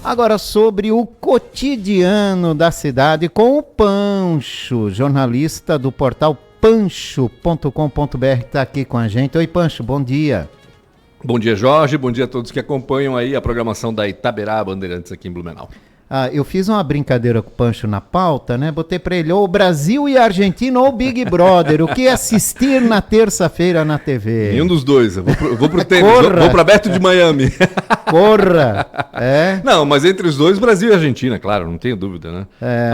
Agora sobre o cotidiano da cidade com o Pancho, jornalista do portal pancho.com.br, que está aqui com a gente. Oi, Pancho, bom dia. Bom dia, Jorge. Bom dia a todos que acompanham aí a programação da Itaberá Bandeirantes aqui em Blumenau. Eu fiz uma brincadeira com o Pancho na pauta, né? Botei pra ele, ou Brasil e Argentina ou Big Brother. O que assistir na terça-feira na TV? Nenhum dos dois. Eu vou pro tênis, vou pro Aberto de Miami. Corra! É? Não, mas entre os dois, Brasil e Argentina, claro, não tenho dúvida, né?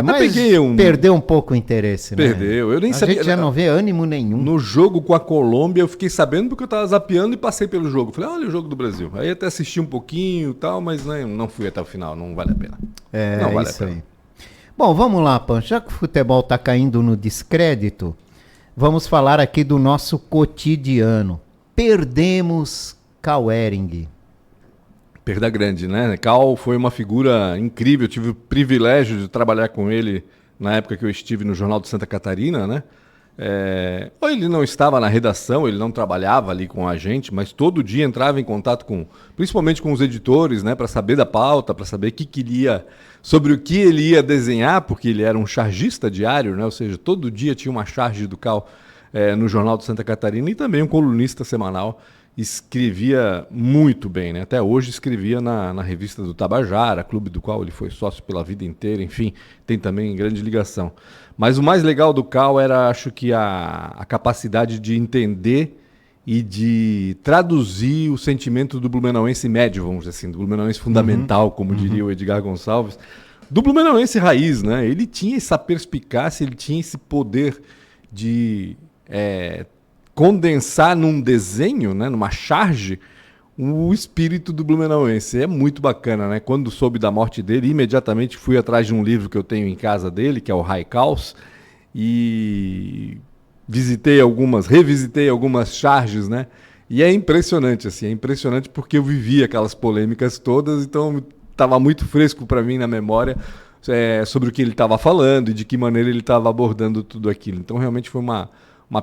Mas perdeu um pouco o interesse, né? Perdeu. Eu nem sabia. A gente já não vê ânimo nenhum. No jogo com a Colômbia, eu fiquei sabendo porque eu tava zapeando e passei pelo jogo. Falei, olha o jogo do Brasil. Aí até assisti um pouquinho e tal, mas não fui até o final, não vale a pena. Não vale isso a pena. Aí. Bom, vamos lá, Pancho. Já que o futebol tá caindo no descrédito, vamos falar aqui do nosso cotidiano. Perdemos Cauering. Perda grande, né? Cal foi uma figura incrível, eu tive o privilégio de trabalhar com ele na época que eu estive no Jornal de Santa Catarina, né? Ele não estava na redação, ele não trabalhava ali com a gente, mas todo dia entrava em contato principalmente com os editores, né? Para saber da pauta, para saber sobre o que ele ia desenhar, porque ele era um chargista diário, né? Ou seja, todo dia tinha uma charge do Cal no Jornal de Santa Catarina e também um colunista semanal. Escrevia muito bem, né? Até hoje escrevia na revista do Tabajara, clube do qual ele foi sócio pela vida inteira, enfim, tem também grande ligação. Mas o mais legal do Cal era, acho que, a capacidade de entender e de traduzir o sentimento do blumenauense médio, vamos dizer assim, do blumenauense fundamental, como diria o Edgar Gonçalves, do blumenauense raiz, né? Ele tinha essa perspicácia, ele tinha esse poder de condensar num desenho, né, numa charge, o espírito do blumenauense. É muito bacana, né? Quando soube da morte dele, imediatamente fui atrás de um livro que eu tenho em casa dele, que é o Raicaus, e revisitei algumas charges, né? E é impressionante, assim, porque eu vivi aquelas polêmicas todas, então estava muito fresco para mim na memória sobre o que ele estava falando e de que maneira ele estava abordando tudo aquilo. Então realmente foi uma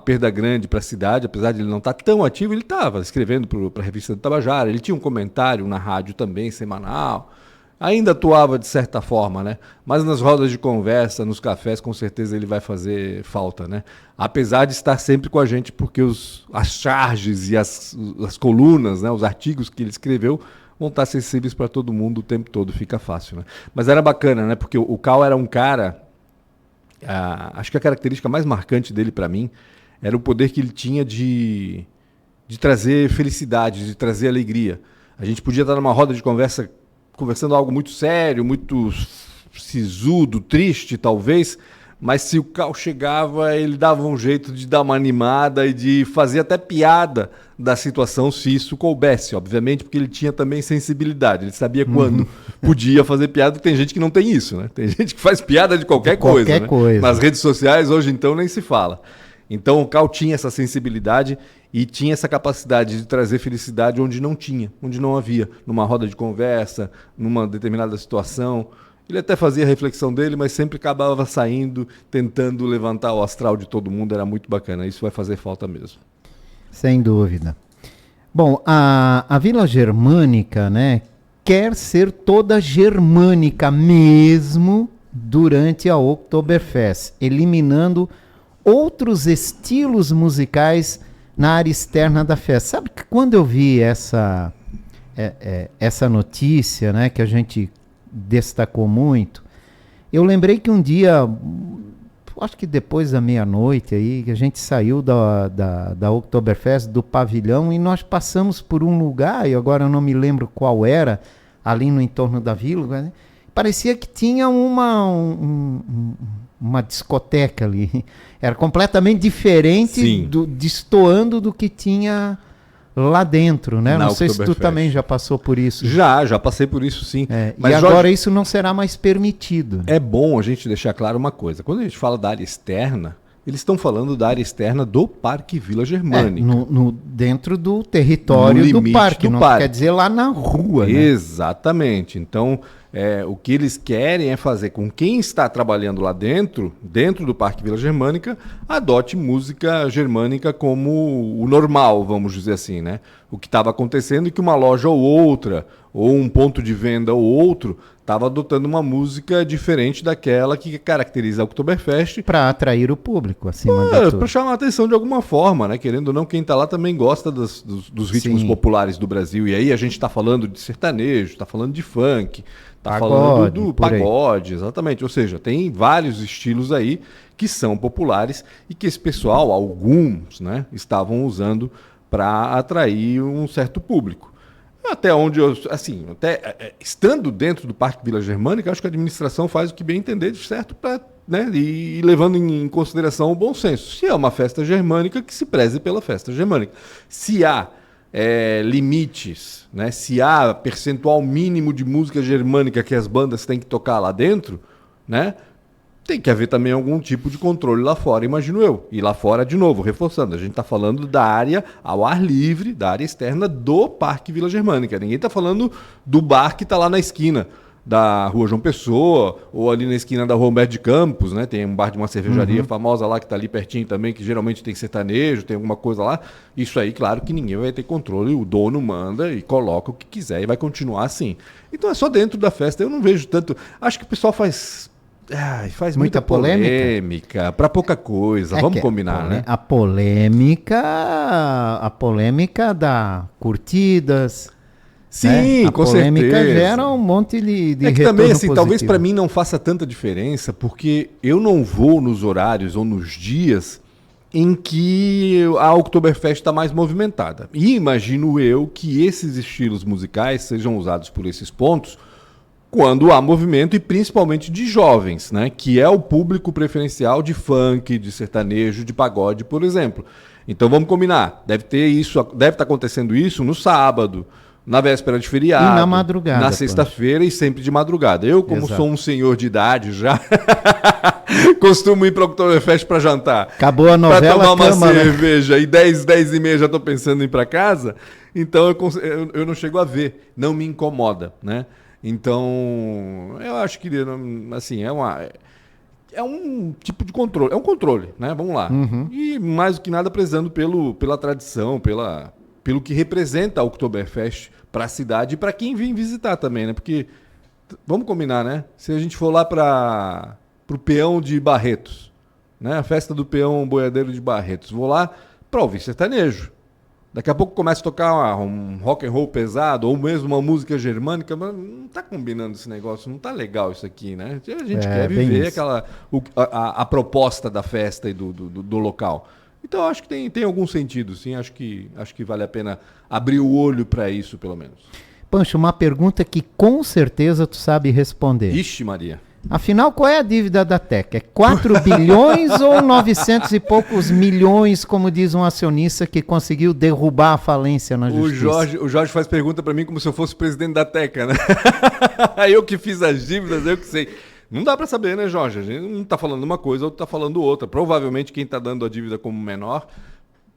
perda grande para a cidade, apesar de ele não estar tão ativo, ele estava escrevendo para a revista do Tabajara, ele tinha um comentário na rádio também, semanal, ainda atuava de certa forma, né? Mas nas rodas de conversa, nos cafés, com certeza ele vai fazer falta, né? Apesar de estar sempre com a gente, porque as charges e as colunas, né? Os artigos que ele escreveu vão estar acessíveis para todo mundo o tempo todo, fica fácil, né? Mas era bacana, né? Porque o Cal era um cara, acho que a característica mais marcante dele para mim era o poder que ele tinha de trazer felicidade, de trazer alegria. A gente podia estar numa roda de conversa, conversando algo muito sério, muito sisudo, triste talvez, mas se o Cal chegava, ele dava um jeito de dar uma animada e de fazer até piada da situação, se isso coubesse, obviamente, porque ele tinha também sensibilidade, ele sabia quando podia fazer piada, tem gente que não tem isso, né? Tem gente que faz piada de qualquer coisa, né? Nas redes sociais, hoje então, nem se fala. Então o Cal tinha essa sensibilidade e tinha essa capacidade de trazer felicidade onde não tinha, onde não havia, numa roda de conversa, numa determinada situação. Ele até fazia a reflexão dele, mas sempre acabava saindo, tentando levantar o astral de todo mundo, era muito bacana, isso vai fazer falta mesmo. Sem dúvida. Bom, a Vila Germânica, né, quer ser toda germânica mesmo durante a Oktoberfest, eliminando outros estilos musicais na área externa da festa. Sabe que quando eu vi essa notícia, né, que a gente destacou muito, eu lembrei que um dia, acho que depois da meia-noite aí, que a gente saiu da Oktoberfest, do pavilhão, e nós passamos por um lugar, e agora eu não me lembro qual era, ali no entorno da vila, né? Parecia que tinha uma discoteca ali. Era completamente diferente, destoando do que tinha lá dentro, né? Não sei se tu também já passou por isso. Já passei por isso, sim. Mas, e agora, Jorge, isso não será mais permitido. É bom a gente deixar claro uma coisa. Quando a gente fala da área externa, eles estão falando da área externa do Parque Vila Germânica. Dentro do território do parque, não quer dizer lá na rua, né? Exatamente. Então, o que eles querem é fazer com quem está trabalhando lá dentro do Parque Vila Germânica, adote música germânica como o normal, vamos dizer assim, né? O que estava acontecendo é que uma loja ou outra, ou um ponto de venda ou outro estava adotando uma música diferente daquela que caracteriza a Oktoberfest. Para atrair o público, acima de tudo. Para chamar a atenção de alguma forma, né? Querendo ou não, quem está lá também gosta dos ritmos populares do Brasil. E aí a gente está falando de sertanejo, está falando de funk, está falando do pagode, exatamente. Ou seja, tem vários estilos aí que são populares e que esse pessoal, alguns, né, estavam usando para atrair um certo público. Até onde eu, assim, estando dentro do Parque Vila Germânica, acho que a administração faz o que bem entender de certo, né, e levando em consideração o bom senso. Se é uma festa germânica, que se preze pela festa germânica. Se há limites, né, se há percentual mínimo de música germânica que as bandas têm que tocar lá dentro, né, tem que haver também algum tipo de controle lá fora, imagino eu. E lá fora, de novo, reforçando, a gente está falando da área ao ar livre, da área externa do Parque Vila Germânica. Ninguém está falando do bar que está lá na esquina da Rua João Pessoa, ou ali na esquina da Rua Humberto de Campos, né? Tem um bar de uma cervejaria famosa lá que está ali pertinho também, que geralmente tem sertanejo, tem alguma coisa lá. Isso aí, claro que ninguém vai ter controle, o dono manda e coloca o que quiser e vai continuar assim. Então é só dentro da festa, eu não vejo tanto... Acho que o pessoal faz muita polêmica para pouca coisa, vamos combinar, né? A polêmica dá curtidas. Sim, né? Com certeza. A polêmica gera um monte de que também, assim, talvez para mim não faça tanta diferença, porque eu não vou nos horários ou nos dias em que a Oktoberfest está mais movimentada. E imagino eu que esses estilos musicais sejam usados por esses pontos quando há movimento, e principalmente de jovens, né? Que é o público preferencial de funk, de sertanejo, de pagode, por exemplo. Então vamos combinar, deve estar acontecendo isso no sábado, na véspera de feriado, e na madrugada, na sexta-feira e sempre de madrugada. Eu, como sou um senhor de idade já, costumo ir para o Oktoberfest para jantar. Acabou a novela, para tomar uma cerveja, e 10h30 já estou pensando em ir para casa, então eu não chego a ver, não me incomoda, né? Então, eu acho que, assim, é um tipo de controle. É um controle, né? Vamos lá. E, mais do que nada, prezando pela tradição, pelo que representa a Oktoberfest para a cidade e para quem vem visitar também, né? Porque, vamos combinar, né? Se a gente for lá para o peão de Barretos, né? A festa do peão boiadeiro de Barretos. Vou lá para ouvir sertanejo. Daqui a pouco começa a tocar um rock and roll pesado, ou mesmo uma música germânica, mas não tá combinando esse negócio, não tá legal isso aqui, né? A gente quer viver a proposta da festa e do local. Então acho que tem algum sentido, sim. Acho que vale a pena abrir o olho para isso, pelo menos. Pancho, uma pergunta que com certeza tu sabe responder. Ixi, Maria. Afinal, qual é a dívida da Teca? É 4 bilhões ou 900 e poucos milhões, como diz um acionista que conseguiu derrubar a falência na justiça? O Jorge faz pergunta para mim como se eu fosse presidente da Teca, né? Eu que fiz as dívidas, eu que sei. Não dá para saber, né, Jorge? A gente não está falando uma coisa, outro está falando outra. Provavelmente quem está dando a dívida como menor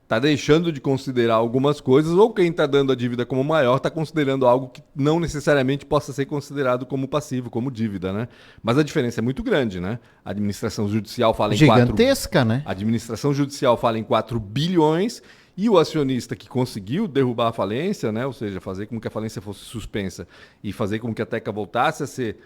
está deixando de considerar algumas coisas, ou quem está dando a dívida como maior está considerando algo que não necessariamente possa ser considerado como passivo, como dívida, né? Mas a diferença é muito grande, né? A administração judicial fala em gigantesca, né? A administração judicial fala em 4 bilhões e o acionista que conseguiu derrubar a falência, né? Ou seja, fazer com que a falência fosse suspensa e fazer com que a Teca voltasse a ser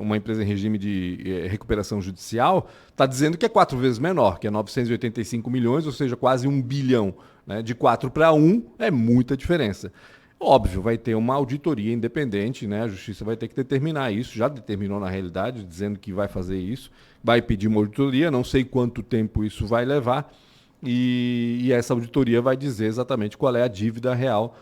uma empresa em regime de recuperação judicial, está dizendo que é 4 vezes menor, que é 985 milhões, ou seja, quase 1 bilhão. Né? De 4 para 1 é muita diferença. Óbvio, vai ter uma auditoria independente, né? A Justiça vai ter que determinar isso, já determinou na realidade, dizendo que vai fazer isso, vai pedir uma auditoria, não sei quanto tempo isso vai levar, e essa auditoria vai dizer exatamente qual é a dívida real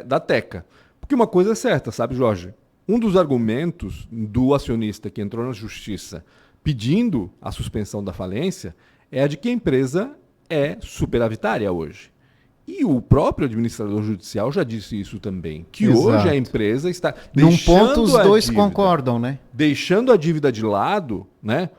da Teca. Porque uma coisa é certa, sabe, Jorge? Um dos argumentos do acionista que entrou na justiça pedindo a suspensão da falência é a de que a empresa é superavitária hoje. E o próprio administrador judicial já disse isso também, que hoje a empresa está num ponto os dois concordam, né? Deixando a dívida de lado, né?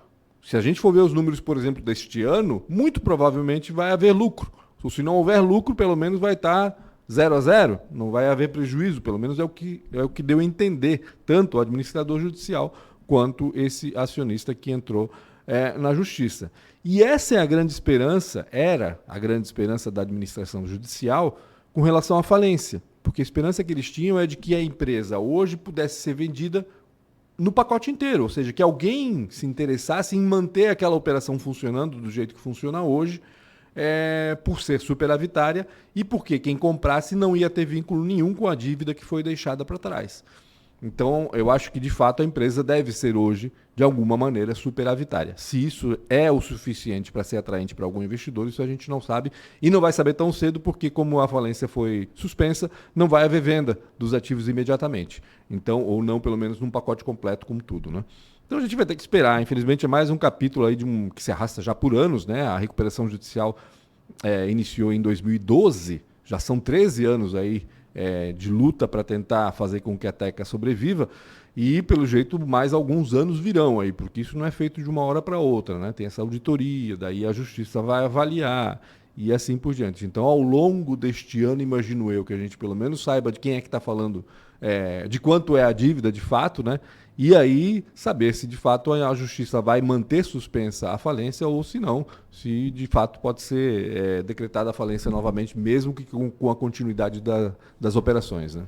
Se a gente for ver os números, por exemplo, deste ano, muito provavelmente vai haver lucro. Ou se não houver lucro, pelo menos vai estar 0-0, não vai haver prejuízo, pelo menos é o que deu a entender, tanto o administrador judicial quanto esse acionista que entrou na justiça. E essa é a grande esperança, era a grande esperança da administração judicial com relação à falência. Porque a esperança que eles tinham é de que a empresa hoje pudesse ser vendida no pacote inteiro, ou seja, que alguém se interessasse em manter aquela operação funcionando do jeito que funciona hoje, por ser superavitária e porque quem comprasse não ia ter vínculo nenhum com a dívida que foi deixada para trás. Então, eu acho que, de fato, a empresa deve ser hoje, de alguma maneira, superavitária. Se isso é o suficiente para ser atraente para algum investidor, isso a gente não sabe e não vai saber tão cedo porque, como a falência foi suspensa, não vai haver venda dos ativos imediatamente. Então, ou não, pelo menos, num pacote completo como tudo, né? Então, a gente vai ter que esperar. Infelizmente, é mais um capítulo aí que se arrasta já por anos, né? A recuperação judicial iniciou em 2012, já são 13 anos aí de luta para tentar fazer com que a Teca sobreviva e, pelo jeito, mais alguns anos virão aí, porque isso não é feito de uma hora para outra, né? Tem essa auditoria, daí a justiça vai avaliar e assim por diante. Então, ao longo deste ano, imagino eu, que a gente pelo menos saiba de quem é que está falando, de quanto é a dívida de fato, né? E aí saber se de fato a justiça vai manter suspensa a falência ou se não, se de fato pode ser decretada a falência novamente, mesmo que com a continuidade das operações, né?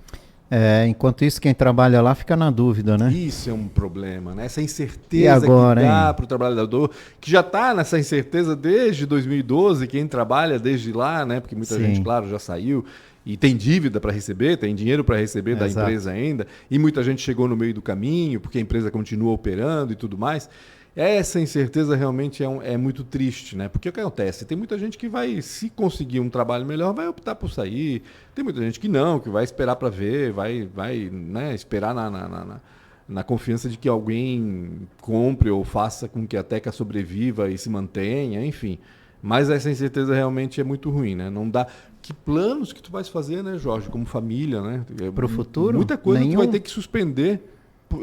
Enquanto isso, quem trabalha lá fica na dúvida, né? Isso é um problema, né? Essa incerteza que dá para o trabalhador, que já está nessa incerteza desde 2012, quem trabalha desde lá, né? Porque muita gente, claro, já saiu e tem dívida para receber, tem dinheiro para receber da empresa ainda, e muita gente chegou no meio do caminho, porque a empresa continua operando e tudo mais. Essa incerteza realmente é muito triste, né? Porque o que acontece? Tem muita gente que vai, se conseguir um trabalho melhor, vai optar por sair. Tem muita gente que não, que vai esperar para ver, vai né, esperar na confiança de que alguém compre ou faça com que a Teca sobreviva e se mantenha, enfim. Mas essa incerteza realmente é muito ruim, né? Não dá... Que planos que tu vais fazer, né, Jorge, como família, né? Para o futuro? Muita coisa tu vai ter que suspender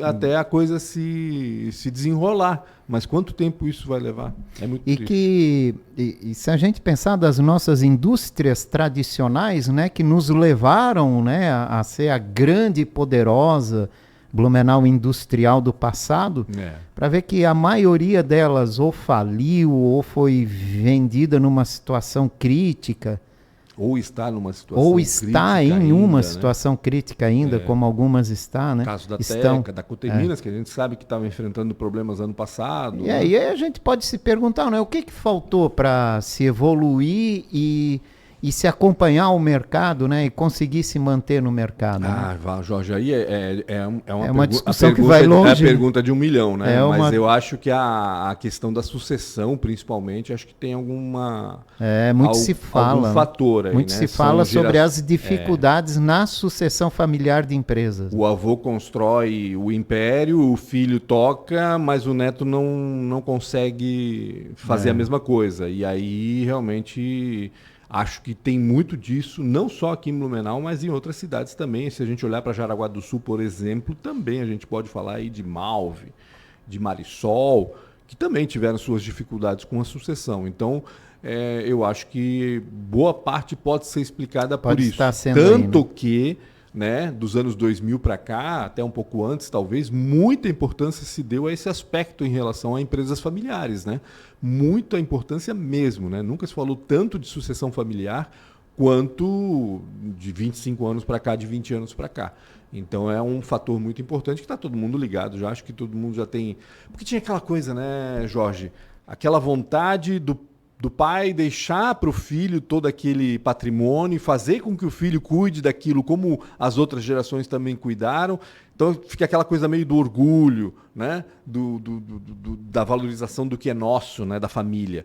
até a coisa se desenrolar. Mas quanto tempo isso vai levar? É muito triste. E se a gente pensar das nossas indústrias tradicionais, né, que nos levaram, né, a ser a grande e poderosa Blumenau industrial do passado, para ver que a maioria delas ou faliu ou foi vendida numa situação crítica. Ou está numa situação Ou está crítica em ainda, uma né? situação crítica ainda, como algumas estão, né? O caso da Teca, da Coteminas, que a gente sabe que estava enfrentando problemas ano passado. E aí a gente pode se perguntar, né? O que faltou para se evoluir e se acompanhar o mercado, né? E conseguir se manter no mercado. Né? Jorge, aí é uma discussão que vai longe. É a pergunta de 1 milhão, né? Mas eu acho que a questão da sucessão, principalmente, acho que tem alguma... muito se fala. Algum fator aí, muito né? se fala sobre as dificuldades na sucessão familiar de empresas. O avô constrói o império, o filho toca, mas o neto não consegue fazer a mesma coisa. E aí, realmente... Acho que tem muito disso, não só aqui em Blumenau, mas em outras cidades também. Se a gente olhar para Jaraguá do Sul, por exemplo, também a gente pode falar aí de Malve, de Marisol, que também tiveram suas dificuldades com a sucessão. Então, eu acho que boa parte pode ser explicada por isso. Tanto que, né, dos anos 2000 para cá, até um pouco antes talvez, muita importância se deu a esse aspecto em relação a empresas familiares, né? Muita importância mesmo, né? Nunca se falou tanto de sucessão familiar quanto de 25 anos para cá, de 20 anos para cá. Então é um fator muito importante que está todo mundo ligado, já acho que todo mundo já tem... Porque tinha aquela coisa, né, Jorge? Aquela vontade do pai deixar para o filho todo aquele patrimônio, fazer com que o filho cuide daquilo como as outras gerações também cuidaram. Então fica aquela coisa meio do orgulho, né? Da valorização do que é nosso, né? Da família.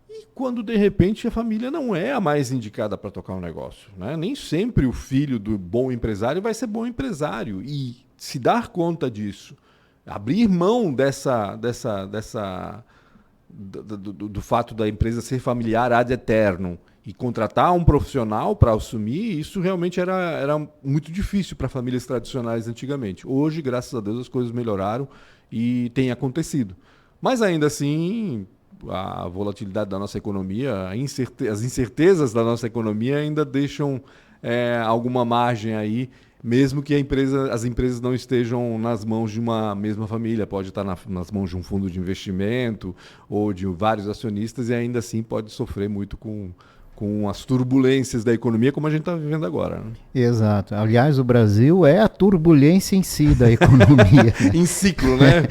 E quando, de repente, a família não é a mais indicada para tocar um negócio, né? Nem sempre o filho do bom empresário vai ser bom empresário. E se dar conta disso, abrir mão do fato da empresa ser familiar ad eternum e contratar um profissional para assumir, isso realmente era muito difícil para famílias tradicionais antigamente. Hoje, graças a Deus, as coisas melhoraram e tem acontecido. Mas ainda assim, a volatilidade da nossa economia, as incertezas da nossa economia ainda deixam alguma margem aí, mesmo que as empresas não estejam nas mãos de uma mesma família, pode estar nas mãos de um fundo de investimento ou de vários acionistas e ainda assim pode sofrer muito com com as turbulências da economia como a gente está vivendo agora. Né? Exato. Aliás, o Brasil é a turbulência em si da economia. Né? Em ciclo, né?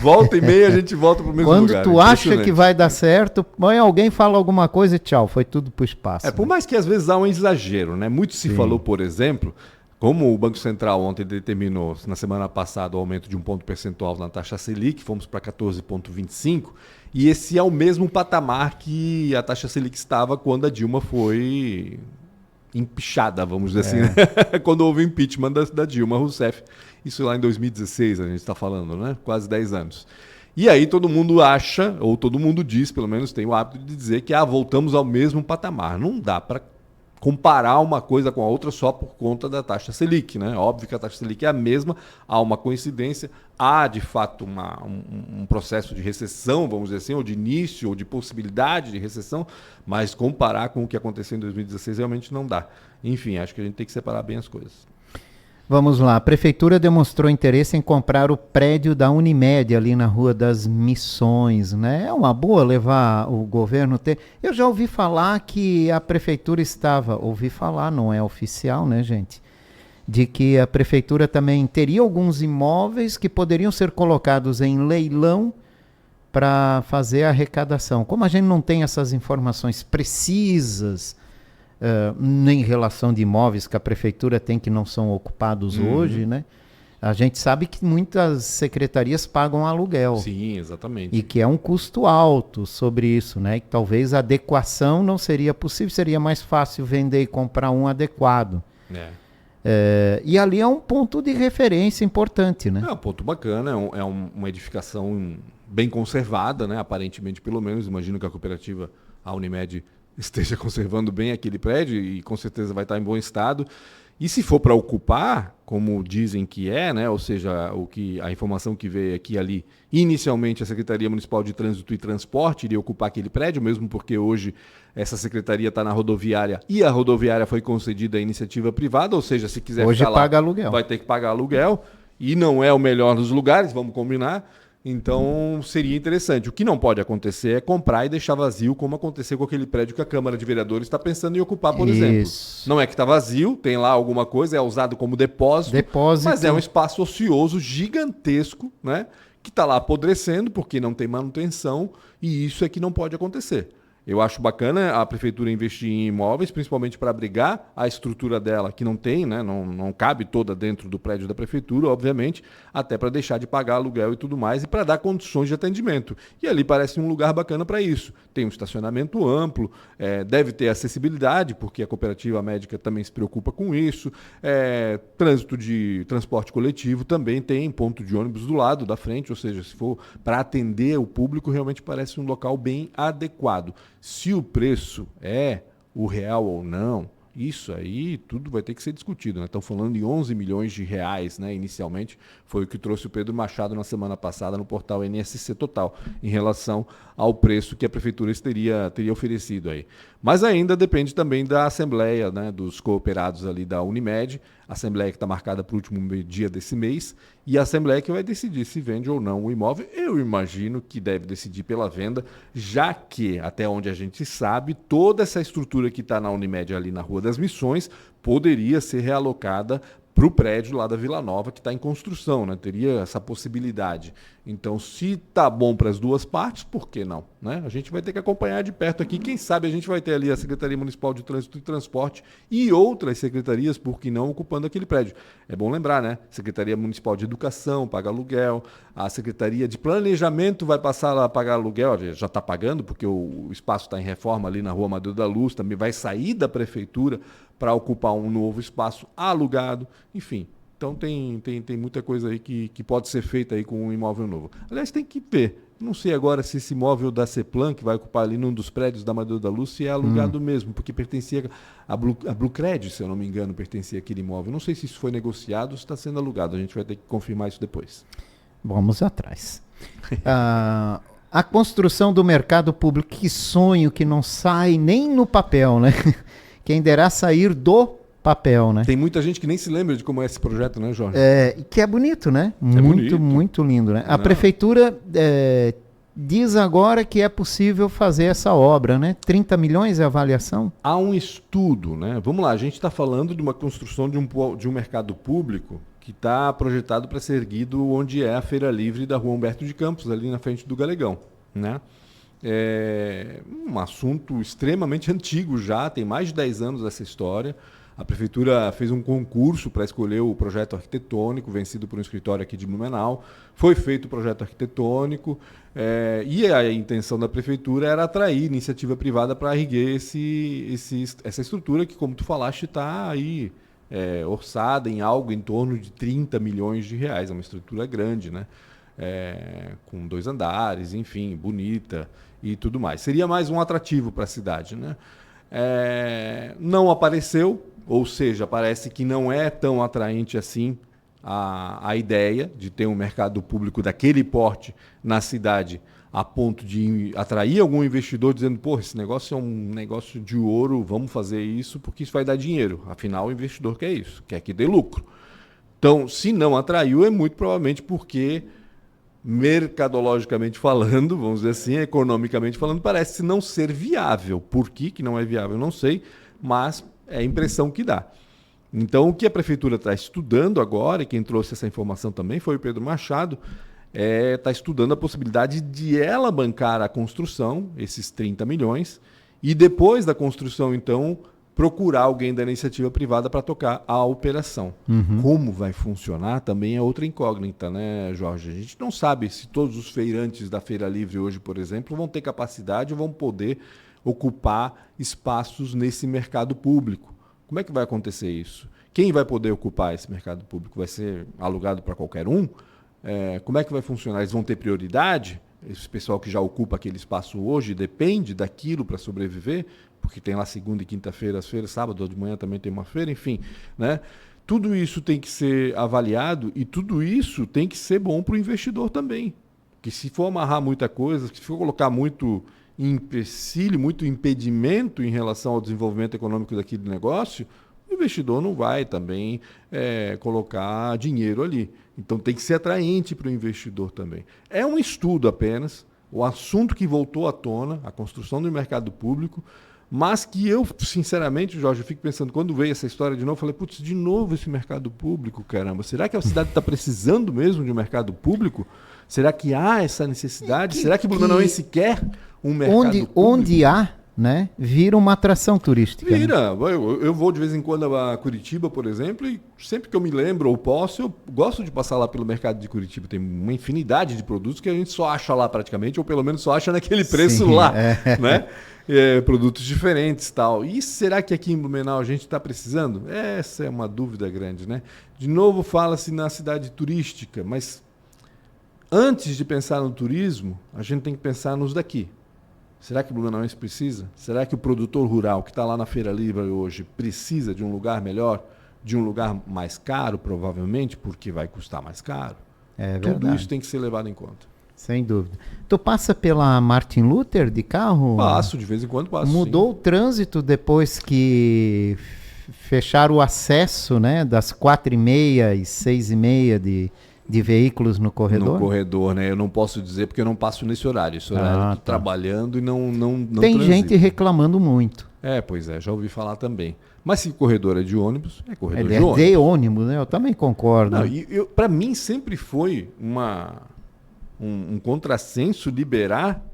Volta e meia a gente volta para o mesmo Quando lugar. tu acha que vai dar certo, põe alguém, fala alguma coisa e tchau, foi tudo para o espaço. Por mais que às vezes há um exagero, né? Muito se falou, por exemplo, como o Banco Central ontem determinou, na semana passada, o aumento de 1 ponto percentual na taxa Selic, fomos para 14,25%, e esse é o mesmo patamar que a taxa Selic estava quando a Dilma foi empichada, vamos dizer assim, né? Quando houve o impeachment da Dilma Rousseff. Isso lá em 2016, a gente está falando, né? Quase 10 anos. E aí todo mundo acha, ou todo mundo diz, pelo menos tem o hábito de dizer que voltamos ao mesmo patamar. Não dá para comparar uma coisa com a outra só por conta da taxa Selic, né? Óbvio que a taxa Selic é a mesma, há uma coincidência, há de fato um processo de recessão, vamos dizer assim, ou de início, ou de possibilidade de recessão, mas comparar com o que aconteceu em 2016 realmente não dá. Enfim, acho que a gente tem que separar bem as coisas. Vamos lá, a prefeitura demonstrou interesse em comprar o prédio da Unimed ali na Rua das Missões, né? É uma boa levar o governo ter... Eu já ouvi falar que a prefeitura ouvi falar, não é oficial, né, gente? De que a prefeitura também teria alguns imóveis que poderiam ser colocados em leilão para fazer a arrecadação. Como a gente não tem essas informações precisas... em relação de imóveis que a prefeitura tem que não são ocupados hoje, né? A gente sabe que muitas secretarias pagam aluguel. Sim, exatamente. E que é um custo alto sobre isso, né? E que talvez a adequação não seria possível, seria mais fácil vender e comprar um adequado. E ali é um ponto de referência importante, né? É um ponto bacana, uma edificação bem conservada, né? Aparentemente, pelo menos, imagino que a cooperativa, a Unimed, esteja conservando bem aquele prédio e com certeza vai estar em bom estado. E se for para ocupar, como dizem que é, né? Ou seja, a informação que veio aqui e ali, inicialmente a Secretaria Municipal de Trânsito e Transporte iria ocupar aquele prédio, mesmo porque hoje essa secretaria está na rodoviária e a rodoviária foi concedida à iniciativa privada, ou seja, se quiser hoje ficar lá, paga aluguel. vai ter que pagar aluguel e não é o melhor dos lugares, vamos combinar. Então, seria interessante. O que não pode acontecer é comprar e deixar vazio, como aconteceu com aquele prédio que a Câmara de Vereadores está pensando em ocupar, por exemplo. Não é que está vazio, tem lá alguma coisa, é usado como depósito, mas é um espaço ocioso gigantesco, né, que está lá apodrecendo porque não tem manutenção, e isso é que não pode acontecer. Eu acho bacana a prefeitura investir em imóveis, principalmente para abrigar a estrutura dela, que não tem, né, não cabe toda dentro do prédio da prefeitura, obviamente, até para deixar de pagar aluguel e tudo mais, e para dar condições de atendimento. E ali parece um lugar bacana para isso. Tem um estacionamento amplo, deve ter acessibilidade, porque a cooperativa médica também se preocupa com isso. Trânsito de transporte coletivo também tem ponto de ônibus do lado, da frente, ou seja, se for para atender o público, realmente parece um local bem adequado. Se o preço é o real ou não, isso aí tudo vai ter que ser discutido. Né? Estão falando em 11 milhões de reais, né? Inicialmente, foi o que trouxe o Pedro Machado na semana passada no portal NSC Total, em relação ao preço que a prefeitura teria oferecido aí. Mas ainda depende também da assembleia, né, dos cooperados ali da Unimed, a assembleia que está marcada para o último dia desse mês, e a assembleia que vai decidir se vende ou não o imóvel. Eu imagino que deve decidir pela venda, já que, até onde a gente sabe, toda essa estrutura que está na Unimed ali na Rua das Missões poderia ser realocada para o prédio lá da Vila Nova, que está em construção, né? Teria essa possibilidade. Então, se tá bom para as duas partes, por que não? Né? A gente vai ter que acompanhar de perto aqui. Quem sabe a gente vai ter ali a Secretaria Municipal de Trânsito e Transporte e outras secretarias, por que não, ocupando aquele prédio. É bom lembrar, né? Secretaria Municipal de Educação paga aluguel, a Secretaria de Planejamento vai passar a pagar aluguel, já está pagando, porque o espaço está em reforma ali na Rua Madeira da Luz, também vai sair da prefeitura para ocupar um novo espaço alugado, enfim. Então tem muita coisa aí que pode ser feita aí com um imóvel novo. Aliás, tem que ver. Não sei agora se esse imóvel da Ceplan, que vai ocupar ali num dos prédios da Madeira da Luz, se é alugado mesmo, porque pertencia a Blue Credit, se eu não me engano, pertencia àquele imóvel. Não sei se isso foi negociado ou se está sendo alugado. A gente vai ter que confirmar isso depois. Vamos atrás. A construção do mercado público, que sonho que não sai nem no papel, né? Quem derá sair do papel, né? Tem muita gente que nem se lembra de como é esse projeto, né, Jorge? Que é bonito, né? Muito, bonito. muito lindo, né? A prefeitura diz agora que é possível fazer essa obra, né? 30 milhões é a avaliação? Há um estudo, né? Vamos lá, a gente está falando de uma construção de um mercado público que está projetado para ser erguido onde é a Feira Livre da Rua Humberto de Campos, ali na frente do Galegão, né? É um assunto extremamente antigo já, tem mais de 10 anos essa história. A prefeitura fez um concurso para escolher o projeto arquitetônico, vencido por um escritório aqui de Blumenau. Foi feito o projeto arquitetônico e a intenção da prefeitura era atrair iniciativa privada para erguer essa estrutura que, como tu falaste, está aí orçada em algo em torno de 30 milhões de reais. É uma estrutura grande, né? Com 2 andares, enfim, bonita e tudo mais. Seria mais um atrativo para a cidade, né? Não apareceu, ou seja, parece que não é tão atraente assim a ideia de ter um mercado público daquele porte na cidade, a ponto de atrair algum investidor dizendo, pô, esse negócio é um negócio de ouro, vamos fazer isso porque isso vai dar dinheiro. Afinal, o investidor quer isso, quer que dê lucro. Então, se não atraiu, é muito provavelmente porque, mercadologicamente falando, vamos dizer assim, economicamente falando, parece não ser viável. Por que não é viável, não sei, mas é a impressão que dá. Então, o que a prefeitura está estudando agora, e quem trouxe essa informação também foi o Pedro Machado, está estudando a possibilidade de ela bancar a construção, esses 30 milhões, e depois da construção, então, procurar alguém da iniciativa privada para tocar a operação. Como vai funcionar também é outra incógnita, né, Jorge? A gente não sabe se todos os feirantes da Feira Livre hoje, por exemplo, vão ter capacidade ou vão poder ocupar espaços nesse mercado público. Como é que vai acontecer isso? Quem vai poder ocupar esse mercado público? Vai ser alugado para qualquer um? Como é que vai funcionar? Eles vão ter prioridade? Esse pessoal que já ocupa aquele espaço hoje depende daquilo para sobreviver? Porque tem lá segunda e quinta-feira as feiras, sábado de manhã também tem uma feira, enfim, né? Tudo isso tem que ser avaliado e tudo isso tem que ser bom para o investidor também. Que se for amarrar muita coisa, se for colocar muito empecilho, muito impedimento em relação ao desenvolvimento econômico daquele negócio, o investidor não vai também colocar dinheiro ali. Então tem que ser atraente para o investidor também. É um estudo apenas, o assunto que voltou à tona, a construção do mercado público, mas que eu, sinceramente, Jorge, eu fico pensando, quando veio essa história de novo, eu falei, putz, de novo esse mercado público, caramba, será que a cidade está precisando mesmo de um mercado público? Será que há essa necessidade? Será que Blumenauense quer um mercado público? Onde há, né, vira uma atração turística. Vira. Né? Eu vou de vez em quando a Curitiba, por exemplo, e sempre que eu me lembro ou posso, eu gosto de passar lá pelo mercado de Curitiba. Tem uma infinidade de produtos que a gente só acha lá praticamente, ou pelo menos só acha naquele preço lá, né? Produtos diferentes e tal. E será que aqui em Blumenau a gente está precisando? Essa é uma dúvida grande, né? De novo fala-se na cidade turística, mas antes de pensar no turismo, a gente tem que pensar nos daqui. Será que o Blumenauense precisa? Será que o produtor rural que está lá na Feira Livre hoje precisa de um lugar melhor? De um lugar mais caro, provavelmente, porque vai custar mais caro? Tudo isso tem que ser levado em conta. Sem dúvida. Tu passa pela Martin Luther de carro? Passo, de vez em quando passo. Mudou sim. O trânsito depois que fecharam o acesso, né, das 4h30 e 6h30 de veículos no corredor? No corredor, né? Eu não posso dizer porque eu não passo nesse horário. Esse horário eu tô trabalhando e não Tem transito. gente reclamando muito. Pois é, já ouvi falar também. Mas se o corredor é de ônibus, é corredor de ônibus. De ônibus, né? Eu também concordo. Para mim sempre foi um contrassenso liberar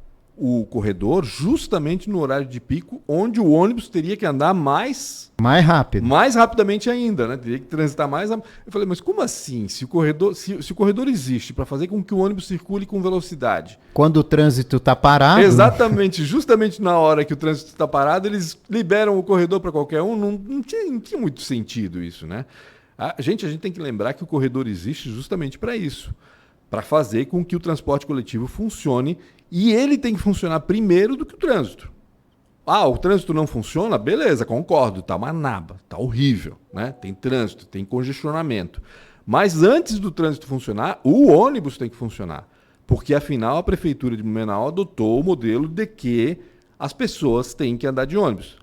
o corredor justamente no horário de pico, onde o ônibus teria que andar mais rápido. Mais rapidamente ainda, né? Teria que transitar mais. Eu falei, mas como assim? Se o corredor existe para fazer com que o ônibus circule com velocidade. Quando o trânsito está parado. Exatamente, justamente na hora que o trânsito está parado, eles liberam o corredor para qualquer um. Não tinha muito sentido isso, né? A gente tem que lembrar que o corredor existe justamente para isso. Para fazer com que o transporte coletivo funcione, e ele tem que funcionar primeiro do que o trânsito. O trânsito não funciona? Beleza, concordo, tá uma naba, tá horrível, né? Tem trânsito, tem congestionamento. Mas antes do trânsito funcionar, o ônibus tem que funcionar. Porque afinal a prefeitura de Blumenau adotou o modelo de que as pessoas têm que andar de ônibus.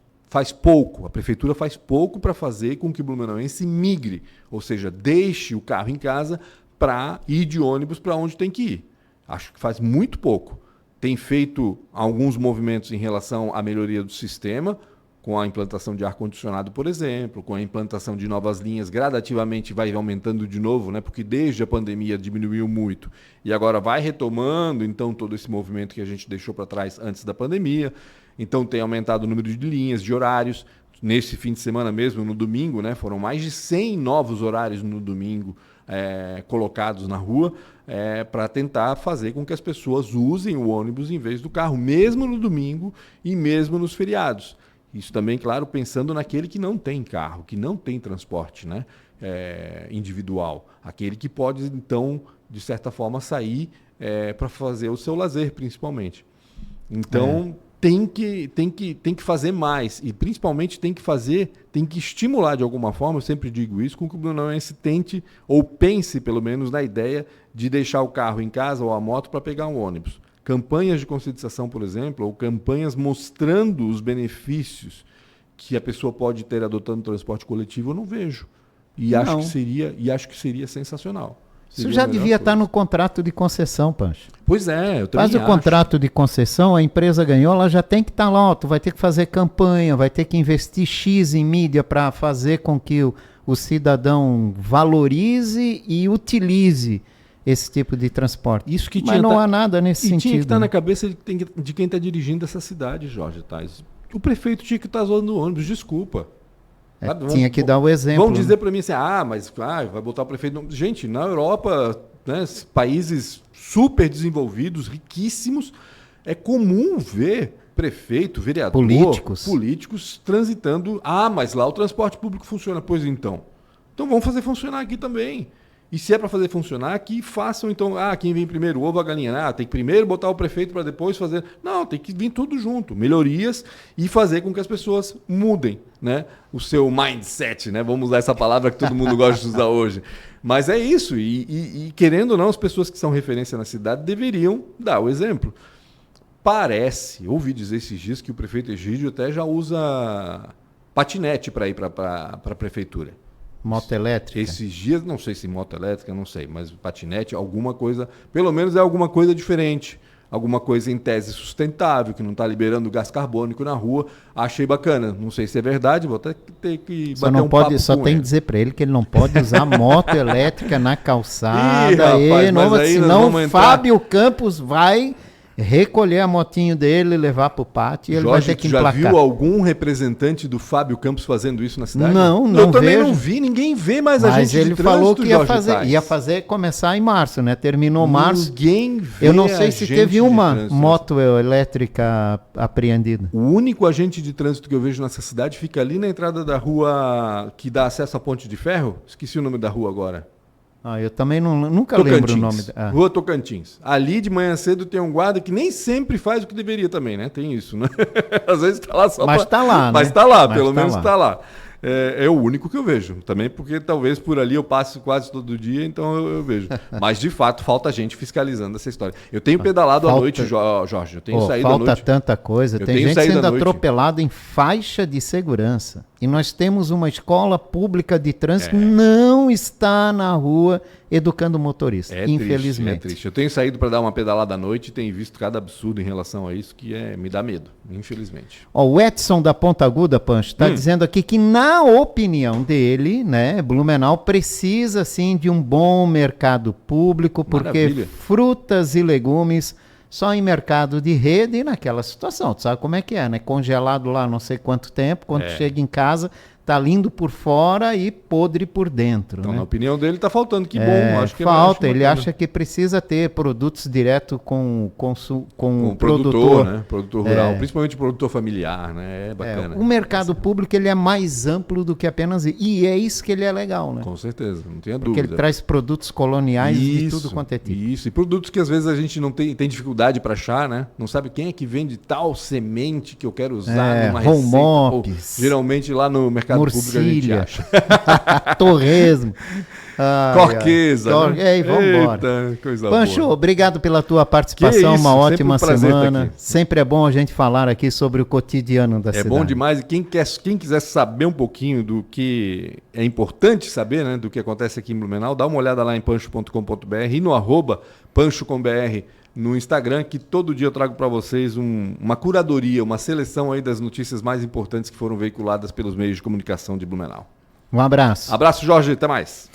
A prefeitura faz pouco para fazer com que o blumenauense migre, ou seja, deixe o carro em casa para ir de ônibus para onde tem que ir. Acho que faz muito pouco. tem feito alguns movimentos em relação à melhoria do sistema, com a implantação de ar-condicionado, por exemplo, com a implantação de novas linhas, gradativamente vai aumentando de novo, né? Porque desde a pandemia diminuiu muito e agora vai retomando, então, todo esse movimento que a gente deixou para trás antes da pandemia. Então, tem aumentado o número de linhas, de horários. Nesse fim de semana mesmo, no domingo, né? Foram mais de 100 novos horários no domingo colocados na rua para tentar fazer com que as pessoas usem o ônibus em vez do carro, mesmo no domingo e mesmo nos feriados. Isso também, claro, pensando naquele que não tem carro, que não tem transporte, né, individual. Aquele que pode, então, de certa forma, sair para fazer o seu lazer, principalmente. Então, tem que fazer mais. E, principalmente, tem que estimular de alguma forma, eu sempre digo isso, com que o blumenauense tente, ou pense, pelo menos, na ideia de deixar o carro em casa ou a moto para pegar um ônibus. Campanhas de conscientização, por exemplo, ou campanhas mostrando os benefícios que a pessoa pode ter adotando o transporte coletivo, eu não vejo. E acho que seria sensacional. Isso já devia estar no contrato de concessão, Pancho. Pois é, eu também Faz o contrato de concessão, a empresa ganhou, ela já tem que estar lá, tu vai ter que fazer campanha, vai ter que investir X em mídia para fazer com que o cidadão valorize e utilize esse tipo de transporte. Isso que Mas não há nada nesse sentido. Tinha que estar na cabeça de quem está dirigindo essa cidade, Jorge Tais. O prefeito tinha que estar usando o ônibus, desculpa. Tinha que dar o exemplo. Vão dizer para mim assim, vai botar o prefeito... Gente, na Europa, né, países super desenvolvidos, riquíssimos, é comum ver prefeito, vereador, políticos transitando. Mas lá o transporte público funciona. Pois então. Então vamos fazer funcionar aqui também. E se é para fazer funcionar, que façam, então, quem vem primeiro, o ovo ou a galinha? Tem que primeiro botar o prefeito para depois fazer... Não, tem que vir tudo junto, melhorias e fazer com que as pessoas mudem, né, o seu mindset, né? Vamos usar essa palavra que todo mundo gosta de usar hoje. Mas é isso, e querendo ou não, as pessoas que são referência na cidade deveriam dar o exemplo. Ouvi dizer esses dias que o prefeito Egídio até já usa patinete para ir para a prefeitura. Moto elétrica? Esses dias, não sei se moto elétrica, não sei, mas patinete, alguma coisa, pelo menos é alguma coisa diferente, alguma coisa em tese sustentável, que não está liberando gás carbônico na rua. Achei bacana, não sei se é verdade, vou até ter que bater um papo Só tem que dizer para ele que ele não pode usar moto elétrica na calçada, senão Fábio Campos vai recolher a motinho dele, levar para o pátio e ele vai ter que emplacar. Já viu algum representante do Fábio Campos fazendo isso na cidade? Não Eu também não vi, ninguém vê mais a gente de trânsito. Mas ele falou que ia fazer começar em março, né? Terminou março. Ninguém vê. Eu não sei se teve uma moto elétrica apreendida. O único agente de trânsito que eu vejo nessa cidade fica ali na entrada da rua que dá acesso à Ponte de Ferro. Esqueci o nome da rua agora. Eu também nunca lembro o nome. Rua Tocantins. Ali de manhã cedo tem um guarda que nem sempre faz o que deveria também, né? Tem isso, né? Às vezes está lá só Mas está lá, Mas né? está lá, pelo menos está lá. É o único que eu vejo. Também porque talvez por ali eu passe quase todo dia, então eu vejo. Mas, de fato, falta gente fiscalizando essa história. Eu tenho pedalado à noite, Jorge. Eu tenho saído à noite. Falta tanta coisa. Tem gente sendo atropelada em faixa de segurança. E nós temos uma escola pública de trânsito que não está na rua educando o motorista, infelizmente. É triste. Eu tenho saído para dar uma pedalada à noite e tenho visto cada absurdo em relação a isso que me dá medo, infelizmente. O Edson da Ponta Aguda, Pancho, está dizendo aqui que, na opinião dele, né, Blumenau precisa, sim, de um bom mercado público, porque frutas e legumes só em mercado de rede e naquela situação. Tu sabe como é que é, né? Congelado lá não sei quanto tempo, quando chega em casa, tá lindo por fora e podre por dentro. Então, né? Na opinião dele, tá faltando. Que bom. Acho que falta. Ele acha que precisa ter produtos direto com o produtor, né? Produtor rural, principalmente o produtor familiar, né? É bacana. O mercado público ele é mais amplo do que apenas isso. E é isso que ele é legal, né? Com certeza, não tenha dúvida. Porque ele traz produtos coloniais de tudo quanto é tipo. Isso, e produtos que às vezes a gente não tem dificuldade para achar, né? Não sabe quem é que vende tal semente que eu quero usar numa receita. Ou, geralmente lá no mercado público a gente acha. Torresmo. Corqueza. Né? Vamos embora. Pancho, obrigado pela tua participação. Uma ótima semana. Sempre é bom a gente falar aqui sobre o cotidiano da cidade. É bom demais. E quem quiser saber um pouquinho do que é importante saber, né, do que acontece aqui em Blumenau, dá uma olhada lá em pancho.com.br e no @pancho.com.br no Instagram, que todo dia eu trago para vocês uma curadoria, uma seleção aí das notícias mais importantes que foram veiculadas pelos meios de comunicação de Blumenau. Um abraço. Abraço, Jorge. Até mais.